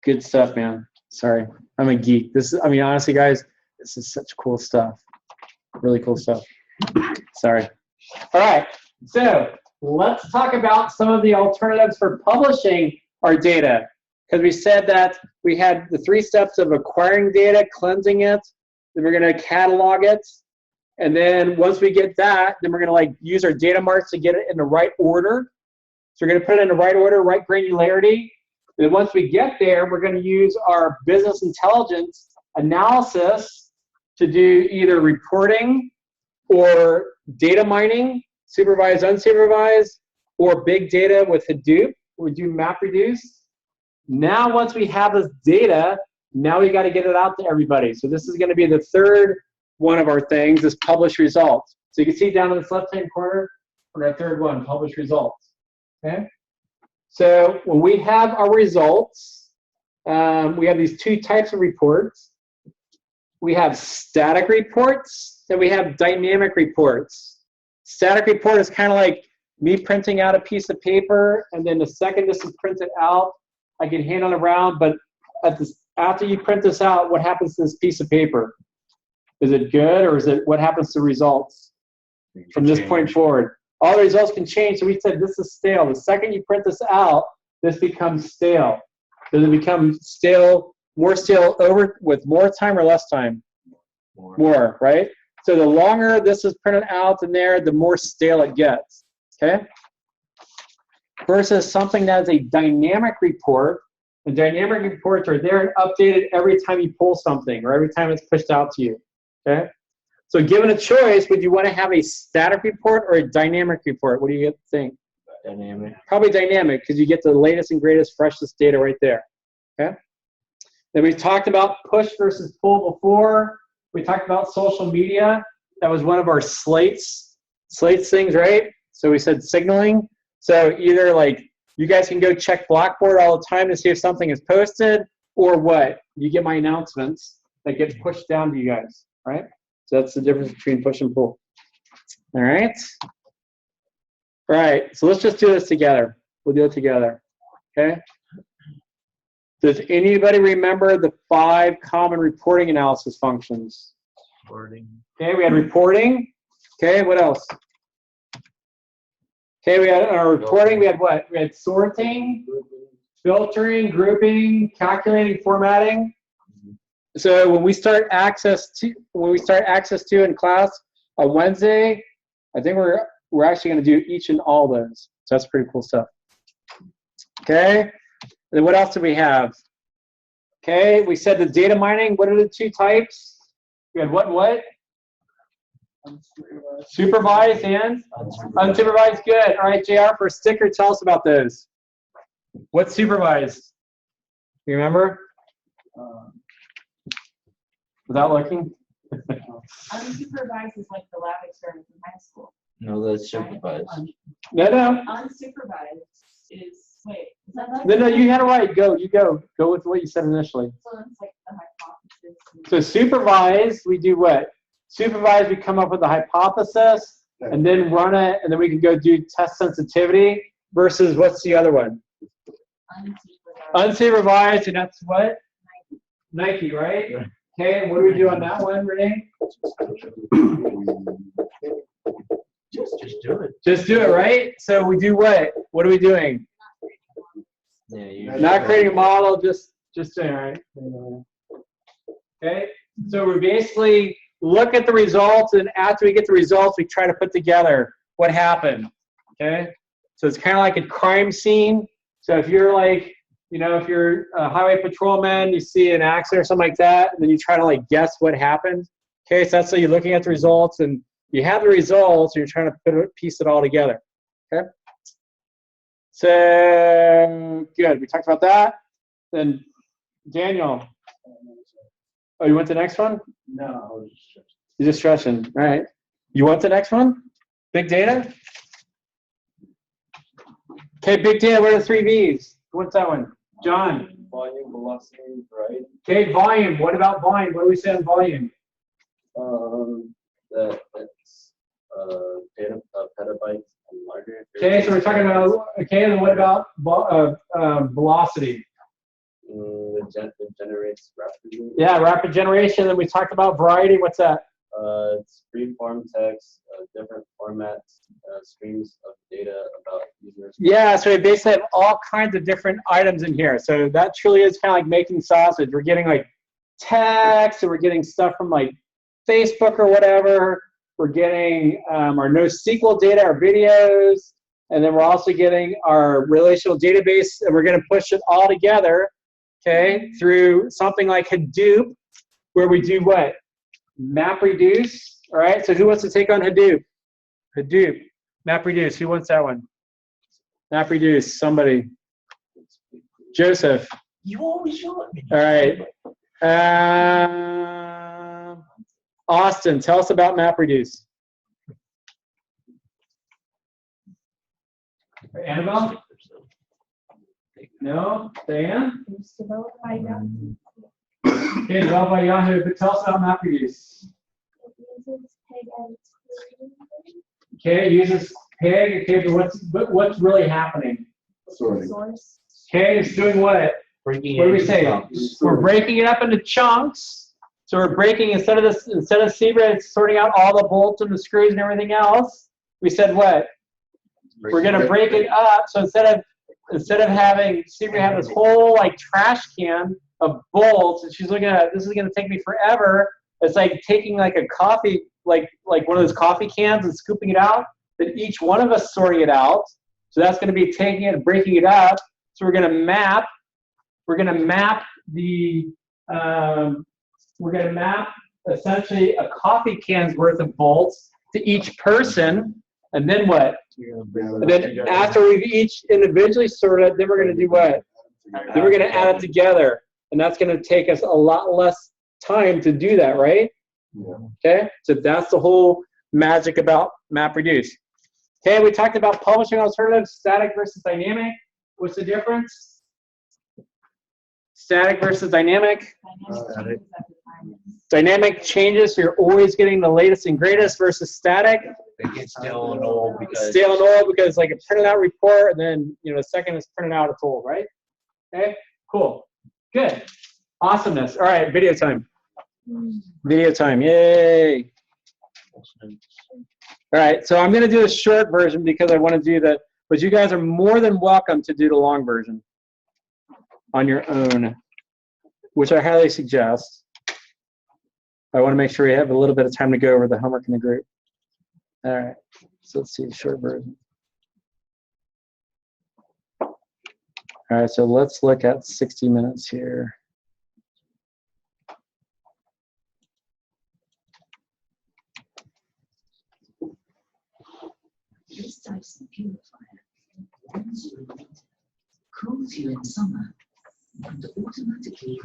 Good stuff, man. Sorry, I'm a geek. This is, I mean, honestly, guys, this is such cool stuff. Really cool stuff. Sorry. All right, so let's talk about some of the alternatives for publishing our data. Because we said that we had the 3 steps of acquiring data, cleansing it, then we're going to catalog it, and then once we get that, then we're going to like use our data marts to get it in the right order. So we're going to put it in the right order, right granularity. And then once we get there, we're going to use our business intelligence analysis to do either reporting or data mining, supervised, unsupervised, or big data with Hadoop. We do MapReduce. Now, once we have this data, now we got to get it out to everybody. So this is going to be the third one of our things, is publish results. So you can see down in this left-hand corner, for our third one, publish results. Okay. So when we have our results, we have these 2 types of reports. We have static reports and we have dynamic reports. Static report is kind of like me printing out a piece of paper, and then the second this is printed out, I can hand it around, but after you print this out, what happens to this piece of paper? Is it good, or is it, what happens to results from this point forward? All the results can change, so we said this is stale. The second you print this out, this becomes stale. Does it become stale, more stale over with more time or less time? More, right? So the longer this is printed out in there, the more stale it gets, okay? Versus something that is a dynamic report. And dynamic reports are there and updated every time you pull something or every time it's pushed out to you, okay? So given a choice, would you want to have a static report or a dynamic report? What do you think? Dynamic. Probably dynamic, because you get the latest and greatest, freshest data right there, okay? Then we talked about push versus pull before. We talked about social media. That was one of our slates things, right? So we said signaling. So either like you guys can go check Blackboard all the time to see if something is posted, or what? You get my announcements that get pushed down to you guys, right? So that's the difference between push and pull. All right? All right, so let's just do this together. We'll do it together, okay? Does anybody remember the 5 common reporting analysis functions? Reporting. Okay, we had reporting. Okay, what else? Okay, we had our reporting. We had what? We had sorting, filtering, grouping, calculating, formatting. So when we start access to in class on Wednesday, I think we're actually going to do each and all those. So that's pretty cool stuff. Okay. And then what else do we have? Okay, we said the data mining. What are the 2 types? We had what and what? Supervised and unsupervised. Good. All right, JR, for a sticker, tell us about those. What's supervised? You remember? Without looking? Unsupervised is like the lab experiments in high school. No, that's supervised. No. Unsupervised is, wait, is that No, no, you had it right. Go with what you said initially. So it's like the hypothesis. So supervised, we do what? Supervised, we come up with a hypothesis and then run it, and then we can go do test sensitivity versus what's the other one? Unsupervised, and that's what? Nike, right? Okay, and what do we do on that one, Renee? Just do it. Just do it, right? So we do what? What are we doing? Yeah, you Not creating a model, just doing, right? Okay, so we basically look at the results, and after we get the results, we try to put together what happened. Okay, so it's kind of like a crime scene. So if you're like, you know, if you're a highway patrolman, you see an accident or something like that, and then you try to like guess what happened. Okay, so that's how you're looking at the results, and you have the results, and you're trying to piece it all together. Okay. So good. We talked about that. Then Daniel. Oh, you want the next one? No, I was just. You're just stretching. All right. You want the next one? Big data? Okay, big data. What are the 3 V's? What's that one? John. Volume, velocity, right? Okay, volume. What about volume? What do we say on volume? That's data petabytes and larger. Okay, so we're talking about, okay, and then what about velocity? It generates rapidly. Yeah, rapid generation. Then we talked about variety. What's that? It's free-form text, different formats, streams of data about users. Yeah, so we basically have all kinds of different items in here. So that truly is kind of like making sausage. We're getting like text, and we're getting stuff from like Facebook or whatever. We're getting our NoSQL data, our videos, and then we're also getting our relational database, and we're going to push it all together, okay, through something like Hadoop, where we do what? MapReduce. All right, so who wants to take on Hadoop? Hadoop. MapReduce. Who wants that one? MapReduce. Somebody. Joseph. You always yell at me. All right. Austin, tell us about MapReduce. Annabelle? No? Diane? It's developed by Yahoo. Okay, developed by Yahoo, but tell us about MapReduce. Okay, it uses PEG. Okay, but what's really happening? Source. Okay, it's doing what? What do we say? We're breaking it up into chunks. So we're breaking, instead of Zebra, it's sorting out all the bolts and the screws and everything else. We said what? We're going to break it up. So instead of having Zebra have this whole like trash can of bolts, and she's looking at, this is going to take me forever. It's like taking like a coffee, like one of those coffee cans and scooping it out. Then each one of us sorting it out. So that's going to be taking it and breaking it up. So we're going to map. We're going to map the. We're going to map essentially a coffee can's worth of bolts to each person, and then what? And then after we've each individually sorted, then we're going to do what? Then we're going to add it together, and that's going to take us a lot less time to do that, right? Yeah. Okay, so that's the whole magic about MapReduce. Okay, we talked about publishing alternatives, static versus dynamic. What's the difference? Static versus dynamic. Static. Dynamic changes, so you're always getting the latest and greatest, versus static. It gets stale and old because Stale and old because like a printed out report, and then the second it's printed out, it's old, right? Okay, cool, good, awesomeness. All right, video time. Video time, yay! All right, so I'm going to do a short version because I want to do that, but you guys are more than welcome to do the long version on your own, which I highly suggest. I want to make sure we have a little bit of time to go over the homework in the group. All right, so let's see the short version. All right, so let's look at 60 minutes here. cools you in summer and automatically.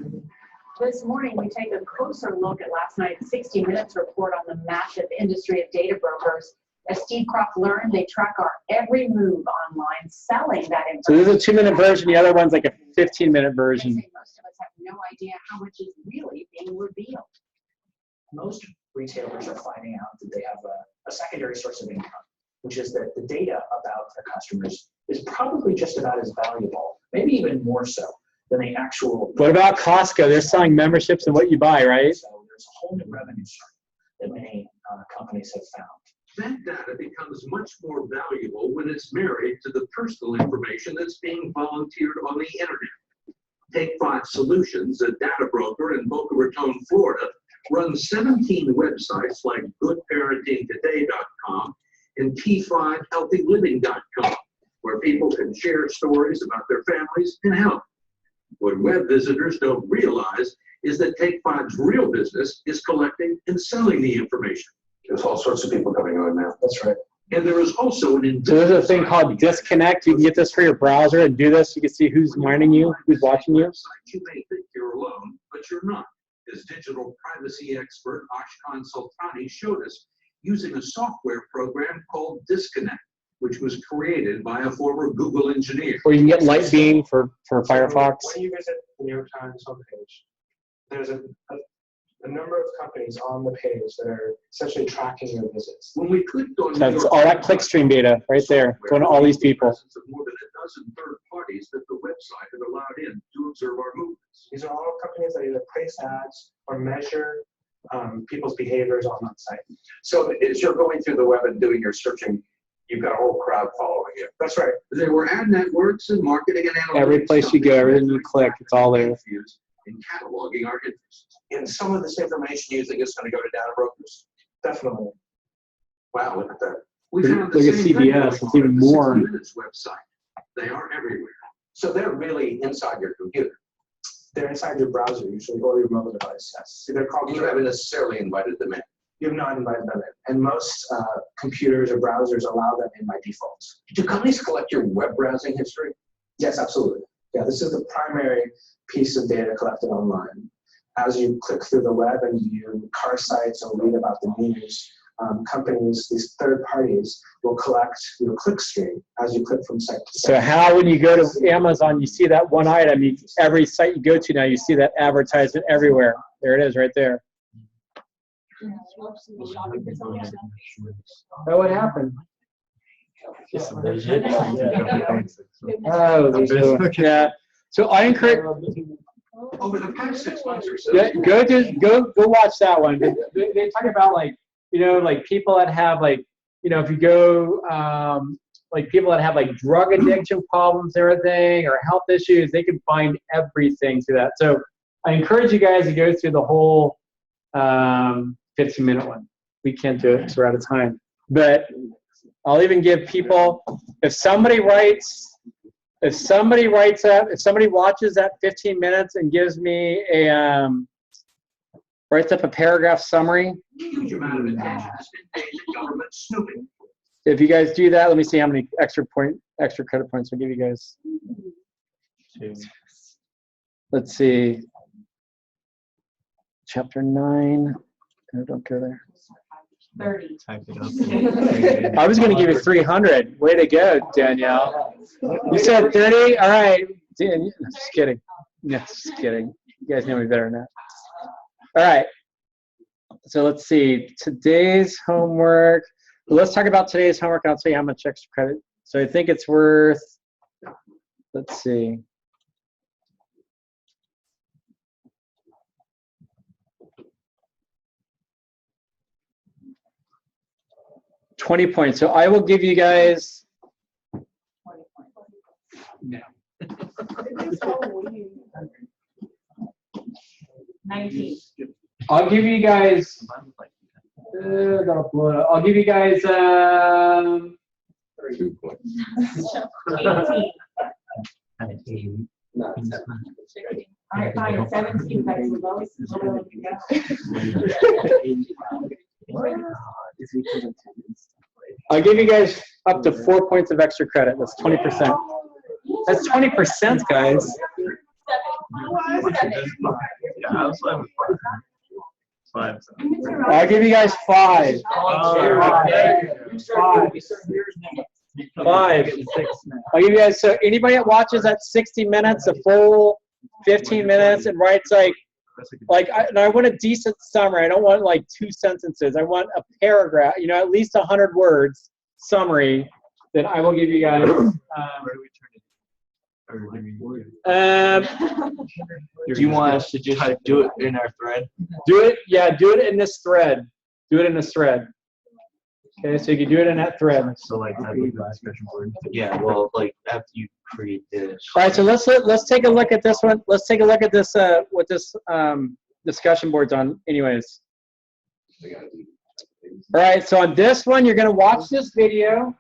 This morning, we take a closer look at last night's 60 Minutes report on the massive industry of data brokers. As Steve Croft learned, they track our every move online, selling that information. So this is a 2-minute version. The other one's like a 15-minute version. Most of us have no idea how much is really being revealed. Most retailers are finding out that they have a secondary source of income, which is that the data about their customers is probably just about as valuable, maybe even more so, than the actual. What about Costco? They're selling memberships and what you buy, right? So there's a whole new revenue stream that many companies have found. That data becomes much more valuable when it's married to the personal information that's being volunteered on the internet. Take 5 Solutions, a data broker in Boca Raton, Florida, runs 17 websites like goodparentingtoday.com and T5healthyliving.com, where people can share stories about their families and health. What web visitors don't realize is that Take 5's real business is collecting and selling the information. There's all sorts of people coming on now. That's right. And there is also an So there's a thing called disconnect. You can get this for your browser and do this. You can see who's minding you, who's watching you. You may think you're alone, but you're not. As digital privacy expert Ashkan Sultani showed us using a software program called Disconnect, which was created by a former Google engineer. Or you can get Lightbeam for Firefox. When you visit the New York Times homepage, there's a number of companies on the page that are essentially tracking your visits. When we clicked on That's all that clickstream data right there, going to all these people. Of more than a dozen third parties that the website had allowed in to observe our movements. These are all companies that either place ads or measure people's behaviors on that site. So as you're going through the web and doing your searching, you've got a whole crowd following you. That's right. There were ad networks and marketing and analytics. Every place you go, everything you click, it's all there. In cataloging our interests. And some of this information you think is going to go to data brokers? Definitely. Wow, look at that. We found the Look at same thing CBS, going it's on even at the more. 60 Minutes website. They are everywhere. So they're really inside your computer. They're inside your browser usually, or your mobile device. Yes. They're called. You haven't necessarily invited them in. You have not invited them in, and most computers or browsers allow them in by default. Do companies collect your web browsing history? Yes, absolutely. Yeah, this is the primary piece of data collected online. As you click through the web and you car sites and read about the news, companies, these third parties, will collect your click stream as you click from site to site. So how, when you go to Amazon, you see that one item, every site you go to now, you see that advertisement everywhere. There it is right there. Oh, what happened? Oh, there's no, yeah. So I encourage, Over the past 6 months or so. go watch that one. They talk about like, like people that have like, if you go, like people that have like drug addiction problems and everything, or health issues, they can find everything through that. So I encourage you guys to go through the whole 15-minute one. We can't do it because we're out of time. But I'll even give people, if somebody watches that 15 minutes and gives me writes up a paragraph summary. Huge amount of attention has been paid to government snooping. If you guys do that, let me see how many extra credit points I'll give you guys. 2. Let's see. Chapter 9. No, don't go there. 30. Type it up. I was going to give you 300. Way to go, Danielle. You said 30? All right. Just kidding. No, just kidding. You guys know me better than that. All right. So let's see. Today's homework. Well, let's talk about today's homework, and I'll tell you how much extra credit. So I think it's worth, let's see. $20 points. So I will give you guys. No. 19. I'll give you guys. I'll give you guys 2 points. 18. All right, fine. 17. That's the lowest. I'll give you guys up to 4 points of extra credit. That's 20%. That's 20%, guys. Yeah, I was fine with 5. 5. I'll give you guys 5. Five. I'll give you guys, so anybody that watches at 60 minutes, a full 15 minutes, and writes and I want a decent summary. I don't want like 2 sentences. I want a paragraph, at least 100 words summary. Then I will give you guys. Do you want us to just do it in our thread? Do it in this thread. Do it in this thread. Okay, so you can do it in that thread. So like that would be the discussion board. Yeah, well, like after you create this. All right, so let's take a look at this one. Let's take a look at this what this discussion board's on anyways. All right, so on this one, you're going to watch this video.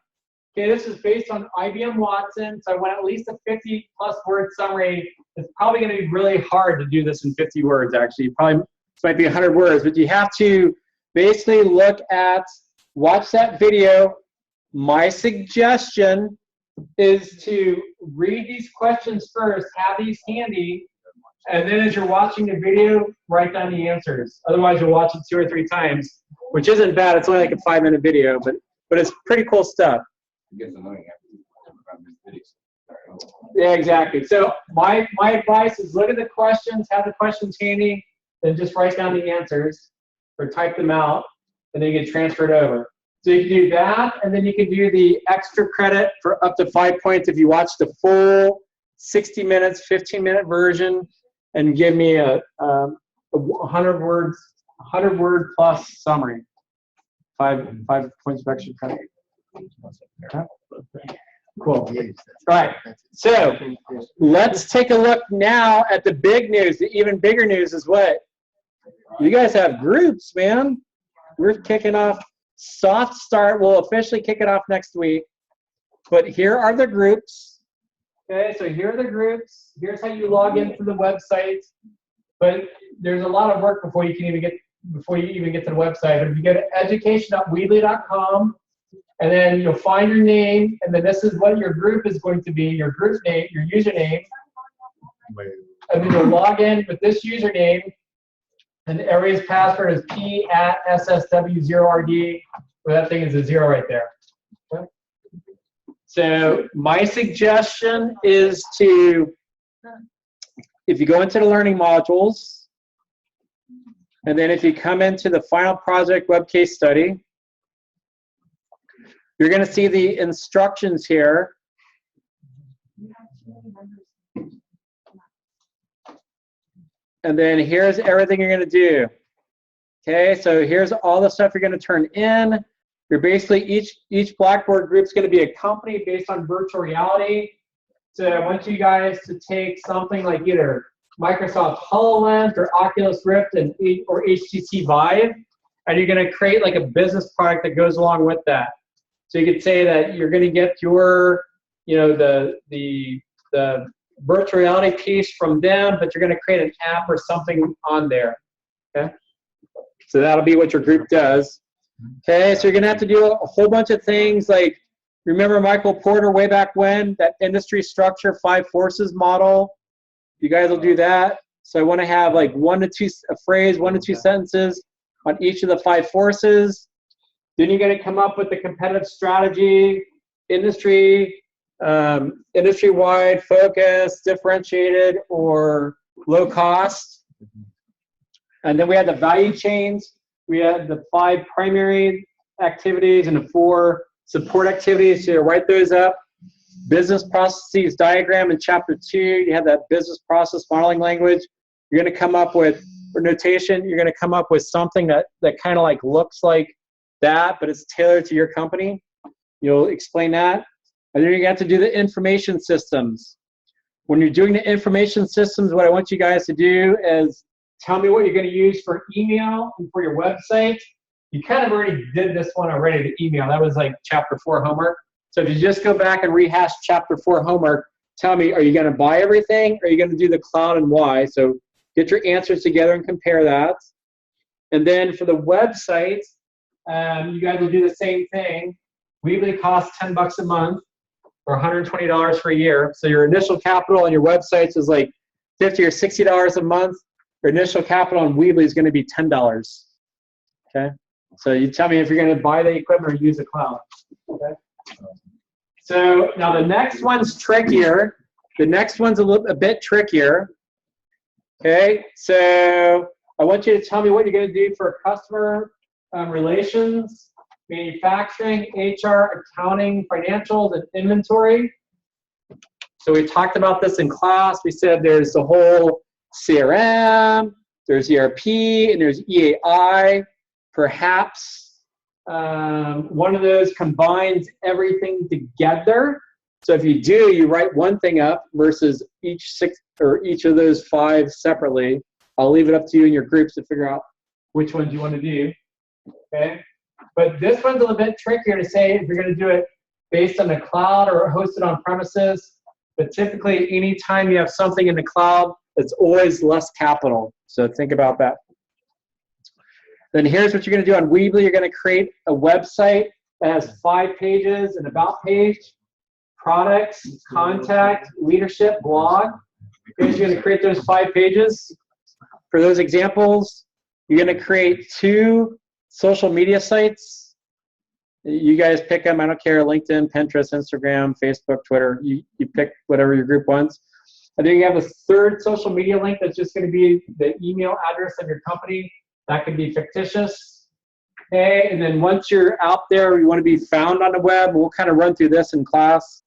Okay, this is based on IBM Watson, so I want at least a 50+ word summary. It's probably going to be really hard to do this in 50 words, actually. Probably this might be 100 words, but you have to basically watch that video. My suggestion is to read these questions first, have these handy, and then as you're watching the video, write down the answers. Otherwise, you'll watch it 2 or 3 times, which isn't bad. It's only like a 5-minute video, but it's pretty cool stuff. Yeah, exactly. So my advice is look at the questions, have the questions handy, then just write down the answers or type them out, and then you get transferred over. So you can do that, and then you can do the extra credit for up to 5 points if you watch the full 60 minutes, 15-minute version, and give me a 100 word plus summary. 5 points of extra credit. Okay. Cool. All right. So let's take a look now at the big news. The even bigger news is what? You guys have groups, man. We're kicking off. Soft start. We'll officially kick it off next week. But here are the groups. Okay, so here are the groups. Here's how you log into the website. But there's a lot of work before you even get to the website. But if you go to education.weebly.com, and then you'll find your name, and then this is what your group is going to be, your group name, your username. And then you'll log in with this username, and the area's password is p@ssw0rd, where that thing is a 0 right there. Okay? So my suggestion is if you go into the learning modules, and then if you come into the final project web case study, you're going to see the instructions here. And then here's everything you're going to do. Okay, so here's all the stuff you're going to turn in. You're basically, each Blackboard group is going to be a company based on virtual reality. So I want you guys to take something like either Microsoft HoloLens or Oculus Rift or HTC Vive, and you're going to create like a business product that goes along with that. So you could say that you're going to get your, the virtual reality piece from them, but you're going to create an app or something on there. Okay. So that'll be what your group does. Okay. So you're going to have to do a whole bunch of things like, remember Michael Porter way back when, that industry structure 5 forces model? You guys will do that. So I want to have like 1 to 2 sentences on each of the 5 forces. Then you're going to come up with the competitive strategy, industry-wide, focus, differentiated, or low cost. And then we had the value chains. We had the 5 primary activities and the 4 support activities. So you write those up. Business processes diagram in chapter 2. You have that business process modeling language. You're going to come up with, for notation, you're going to come up with something that kind of like looks like that, but it's tailored to your company. You'll explain that. And then you're going to have to do the information systems. When you're doing the information systems, what I want you guys to do is tell me what you're going to use for email and for your website. You kind of already did this one already, the email. That was like chapter 4 homework. So if you just go back and rehash chapter 4 homework, tell me, are you going to buy everything? Or are you going to do the cloud and why? So get your answers together and compare that. And then for the website, you guys will do the same thing. Weebly costs $10 a month. or $120 for a year. So your initial capital on your websites is like $50 or $60 a month. Your initial capital on Weebly is going to be $10. Okay. So you tell me if you're going to buy the equipment or use the cloud. Okay. So now the next one's trickier. The next one's a bit trickier. Okay. So I want you to tell me what you're going to do for customer relations, manufacturing, HR, accounting, financials, and inventory. So we talked about this in class. We said there's the whole CRM, there's ERP, and there's EAI. Perhaps one of those combines everything together. So if you do, you write one thing up versus each of those 5 separately. I'll leave it up to you and your groups to figure out which ones you want to do. Okay. But this one's a little bit trickier to say if you're going to do it based on the cloud or hosted on premises. But typically, anytime you have something in the cloud, it's always less capital. So think about that. Then here's what you're going to do on Weebly. You're going to create a website that has 5 pages, an about page, products, contact, leadership, blog. Okay, so you're going to create those 5 pages. For those examples, you're going to create 2 social media sites. You guys pick them. I don't care. LinkedIn, Pinterest, Instagram, Facebook, Twitter. You pick whatever your group wants. And then you have a 3rd social media link that's just going to be the email address of your company. That could be fictitious. Okay, and then once you're out there, you want to be found on the web. We'll kind of run through this in class.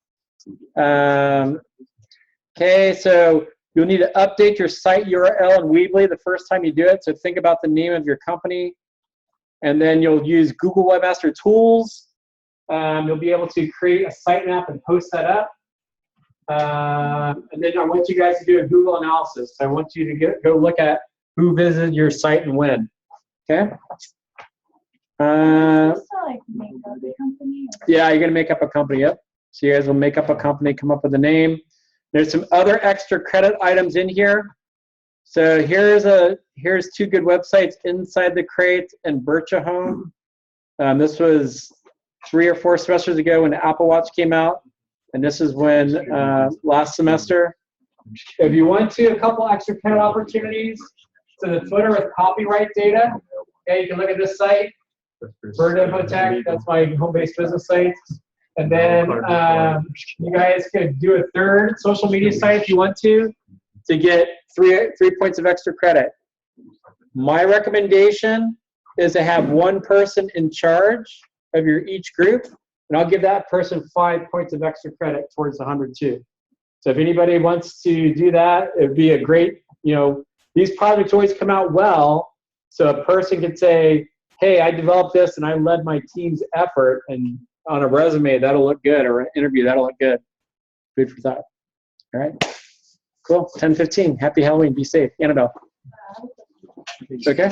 Okay, so you'll need to update your site URL in Weebly the first time you do it. So think about the name of your company. And then you'll use Google Webmaster Tools. You'll be able to create a sitemap and post that up. And then I want you guys to do a Google analysis. I want you to go look at who visited your site and when. Okay? Like make up a company? Yeah, you're going to make up a company. Yep. So you guys will make up a company, come up with a name. There's some other extra credit items in here. So here's 2 good websites, Inside the Crate and Bircha Home. This was 3 or 4 semesters ago when the Apple Watch came out. And this is when last semester. If you want to, a couple extra credit opportunities. So the footer with copyright data. Okay, you can look at this site. Bird Infotech, that's my home-based business site. And then you guys could do a 3rd social media site if you want to get 3 points of extra credit. My recommendation is to have 1 person in charge of each group, and I'll give that person 5 points of extra credit towards the 102. So if anybody wants to do that, it'd be a great, these projects always come out well, so a person could say, hey, I developed this and I led my team's effort, and on a resume, that'll look good, or an interview, that'll look good. Food for thought. All right. Cool. 10:15. Happy Halloween. Be safe. Annabelle. It's okay?